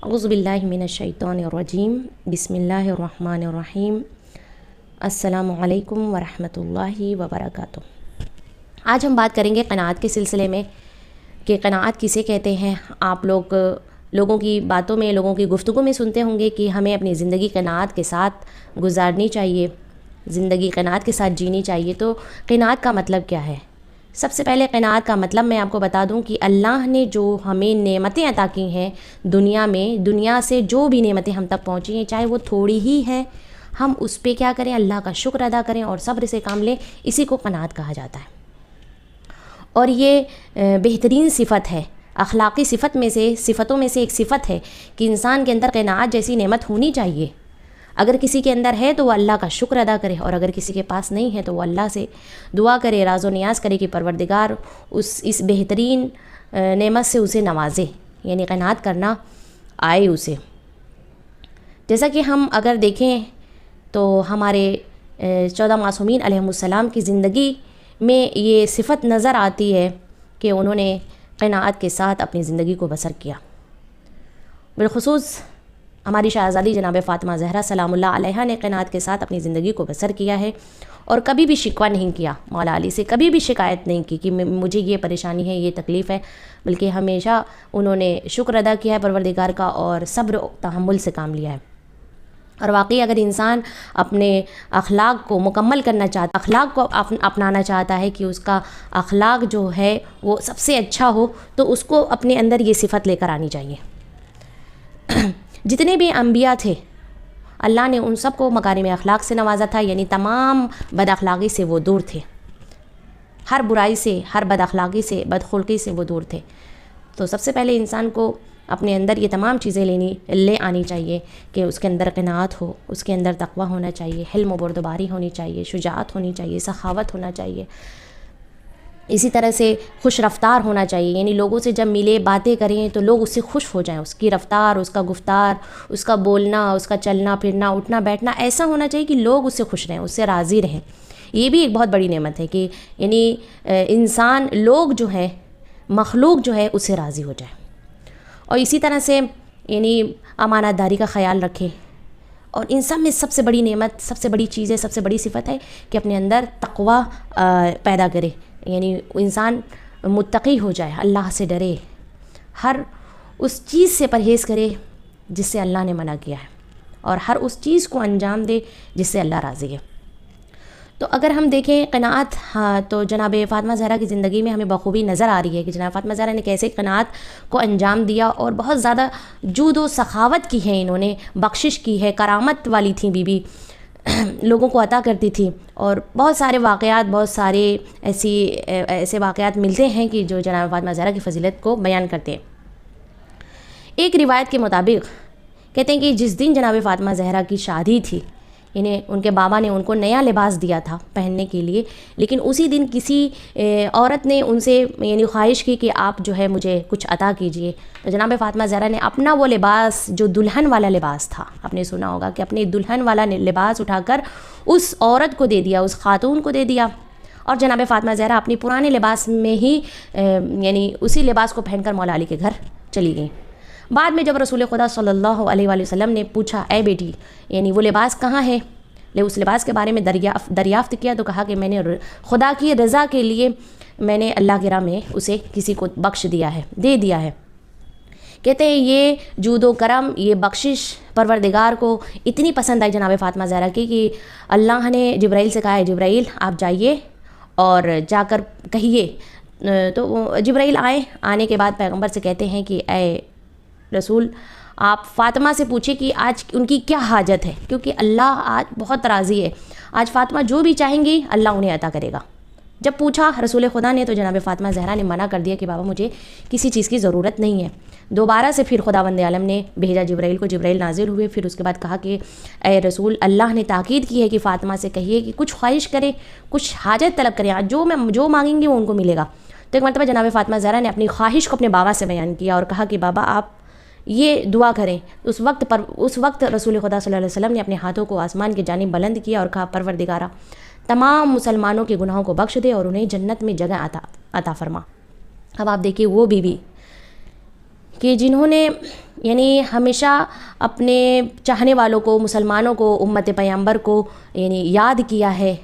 اعوذ باللہ من الشیطان الرجیم بسم اللہ الرحمن الرحیم السلام علیکم ورحمۃ اللہ وبرکاتہ۔ آج ہم بات کریں گے قناعت کے سلسلے میں کہ قناعت کسے کہتے ہیں۔ آپ لوگوں کی باتوں میں، لوگوں کی گفتگو میں سنتے ہوں گے کہ ہمیں اپنی زندگی قناعت کے ساتھ گزارنی چاہیے، زندگی قناعت کے ساتھ جینی چاہیے۔ تو قناعت کا مطلب کیا ہے؟ سب سے پہلے قناعت کا مطلب میں آپ کو بتا دوں کہ اللہ نے جو ہمیں نعمتیں عطا کی ہیں دنیا میں، دنیا سے جو بھی نعمتیں ہم تک پہنچی ہیں، چاہے وہ تھوڑی ہی ہیں، ہم اس پہ کیا کریں؟ اللہ کا شکر ادا کریں اور صبر سے کام لیں۔ اسی کو قناعت کہا جاتا ہے، اور یہ بہترین صفت ہے، اخلاقی صفتوں میں سے ایک صفت ہے کہ انسان کے اندر قناعت جیسی نعمت ہونی چاہیے۔ اگر کسی کے اندر ہے تو وہ اللہ کا شکر ادا کرے، اور اگر کسی کے پاس نہیں ہے تو وہ اللہ سے دعا کرے، راز و نیاز کرے کہ پروردگار اس بہترین نعمت سے اسے نوازے، یعنی قناعت کرنا آئے اسے۔ جیسا کہ ہم اگر دیکھیں تو ہمارے 14 معصومین علیہم السلام کی زندگی میں یہ صفت نظر آتی ہے کہ انہوں نے قناعت کے ساتھ اپنی زندگی کو بسر کیا۔ بالخصوص ہماری شہزادی جناب فاطمہ زہرا سلام اللہ علیہا نے قناعت کے ساتھ اپنی زندگی کو بسر کیا ہے، اور کبھی بھی شکوہ نہیں کیا مولا علی سے، کبھی بھی شکایت نہیں کی کہ مجھے یہ پریشانی ہے، یہ تکلیف ہے، بلکہ ہمیشہ انہوں نے شکر ادا کیا ہے پروردگار کا اور صبر و تحمل سے کام لیا ہے۔ اور واقعی اگر انسان اپنے اخلاق کو مکمل کرنا چاہتا، اخلاق کو اپنانا چاہتا ہے کہ اس کا اخلاق جو ہے وہ سب سے اچھا ہو، تو اس کو اپنے اندر یہ صفت لے کر آنی چاہیے۔ جتنے بھی انبیاء تھے اللہ نے ان سب کو مکارم اخلاق سے نوازا تھا، یعنی تمام بد اخلاقی سے وہ دور تھے، ہر برائی سے، ہر بد اخلاقی سے، بدخلقی سے وہ دور تھے۔ تو سب سے پہلے انسان کو اپنے اندر یہ تمام چیزیں لے آنی چاہیے کہ اس کے اندر قناعت ہو، اس کے اندر تقویٰ ہونا چاہیے، حلم و بردباری ہونی چاہیے، شجاعت ہونی چاہیے، سخاوت ہونا چاہیے، اسی طرح سے خوش رفتار ہونا چاہیے، یعنی لوگوں سے جب ملے باتیں کریں تو لوگ اس سے خوش ہو جائیں، اس کی رفتار، اس کا گفتار، اس کا بولنا، اس کا چلنا پھرنا، اٹھنا بیٹھنا ایسا ہونا چاہیے کہ لوگ اس سے خوش رہیں، اس سے راضی رہیں۔ یہ بھی ایک بہت بڑی نعمت ہے کہ یعنی انسان، لوگ جو ہے، مخلوق جو ہے اس سے راضی ہو جائے۔ اور اسی طرح سے یعنی امانت داری کا خیال رکھے، اور ان سب میں سب سے بڑی نعمت، سب سے بڑی چیز ہے، سب سے بڑی صفت ہے کہ اپنے اندر تقویٰ پیدا کرے، یعنی انسان متقی ہو جائے، اللہ سے ڈرے، ہر اس چیز سے پرہیز کرے جس سے اللہ نے منع کیا ہے، اور ہر اس چیز کو انجام دے جس سے اللہ راضی ہے۔ تو اگر ہم دیکھیں قناعت، تو جناب فاطمہ زہرا کی زندگی میں ہمیں بخوبی نظر آ رہی ہے کہ جناب فاطمہ زہرا نے کیسے قناعت کو انجام دیا، اور بہت زیادہ جود و سخاوت کی ہے، انہوں نے بخشش کی ہے، کرامت والی تھیں بی بی، لوگوں کو عطا کرتی تھی۔ اور بہت سارے واقعات، بہت سارے ایسے واقعات ملتے ہیں کہ جو جناب فاطمہ زہرا کی فضیلت کو بیان کرتے ہیں۔ ایک روایت کے مطابق کہتے ہیں کہ جس دن جناب فاطمہ زہرا کی شادی تھی، یعنی ان کے بابا نے ان کو نیا لباس دیا تھا پہننے کے لیے، لیکن اسی دن کسی عورت نے ان سے یعنی خواہش کی کہ آپ جو ہے مجھے کچھ عطا کیجئے۔ تو جناب فاطمہ زہرا نے اپنا وہ لباس جو دلہن والا لباس تھا، آپ نے سنا ہوگا کہ اپنے دلہن والا لباس اٹھا کر اس عورت کو دے دیا، اس خاتون کو دے دیا، اور جناب فاطمہ زہرا اپنی پرانے لباس میں ہی یعنی اسی لباس کو پہن کر مولا علی کے گھر چلی گئیں۔ بعد میں جب رسول خدا صلی اللہ علیہ وآلہ وسلم نے پوچھا، اے بیٹی یعنی وہ لباس کہاں ہے، اس لباس کے بارے میں دریافت کیا، تو کہا کہ میں نے خدا کی رضا کے لیے میں نے اللہ کی راہ میں اسے کسی کو بخش دیا ہے، دے دیا ہے۔ کہتے ہیں یہ جود و کرم، یہ بخشش پروردگار کو اتنی پسند آئی جناب فاطمہ زہرا کی کہ اللہ نے جبرائیل سے کہا ہے جبرائیل آپ جائیے اور جا کر کہیے۔ تو جبرائیل آنے کے بعد پیغمبر سے کہتے ہیں کہ اے رسول، آپ فاطمہ سے پوچھیں کہ آج ان کی کیا حاجت ہے، کیونکہ اللہ آج بہت راضی ہے، آج فاطمہ جو بھی چاہیں گی اللہ انہیں عطا کرے گا۔ جب پوچھا رسول خدا نے تو جناب فاطمہ زہرا نے منع کر دیا کہ بابا مجھے کسی چیز کی ضرورت نہیں ہے۔ دوبارہ سے پھر خداوند عالم نے بھیجا جبرائیل کو، جبرائیل نازل ہوئے، پھر اس کے بعد کہا کہ اے رسول، اللہ نے تاکید کی ہے کہ فاطمہ سے کہیے کہ کچھ خواہش کرے، کچھ حاجت طلب کریں، جو مانگیں گے وہ ان کو ملے گا۔ تو ایک مرتبہ جناب فاطمہ زہرا نے اپنی خواہش کو اپنے بابا سے بیان کیا اور کہا کہ بابا آپ یہ دعا کریں۔ اس وقت رسول خدا صلی اللہ علیہ وسلم نے اپنے ہاتھوں کو آسمان کی جانب بلند کیا اور کہا پروردگارا تمام مسلمانوں کے گناہوں کو بخش دے اور انہیں جنت میں جگہ عطا فرما۔ اب آپ دیکھیے وہ بیوی کہ جنہوں نے یعنی ہمیشہ اپنے چاہنے والوں کو، مسلمانوں کو، امت پیغمبر کو یعنی یاد کیا ہے،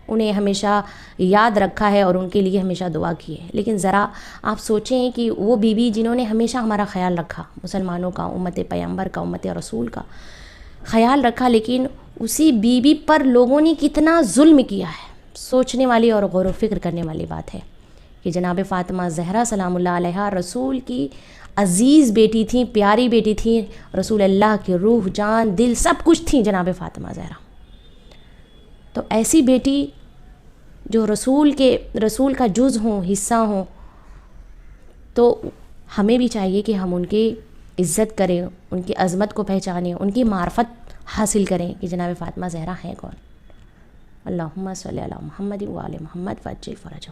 انہیں ہمیشہ یاد رکھا ہے اور ان کے لیے ہمیشہ دعا کی ہے۔ لیکن ذرا آپ سوچیں کہ وہ بیوی جنہوں نے ہمیشہ ہمارا خیال رکھا، مسلمانوں کا، امت پیغمبر کا، امت رسول کا خیال رکھا، لیکن اسی بیوی پر لوگوں نے کتنا ظلم کیا ہے۔ سوچنے والی اور غور و فکر کرنے والی بات ہے کہ جناب فاطمہ زہرا سلام اللہ علیہا رسول کی عزیز بیٹی تھیں، پیاری بیٹی تھیں، رسول اللہ کی روح، جان، دل سب کچھ تھیں جناب فاطمہ زہرا۔ تو ایسی بیٹی جو رسول کا جز ہوں، حصہ ہوں، تو ہمیں بھی چاہیے کہ ہم ان کی عزت کریں، ان کی عظمت کو پہچانیں، ان کی معرفت حاصل کریں کہ جناب فاطمہ زہرا ہیں کون۔ اللہم صلی علی محمد و آل محمد وعجل فرجہ۔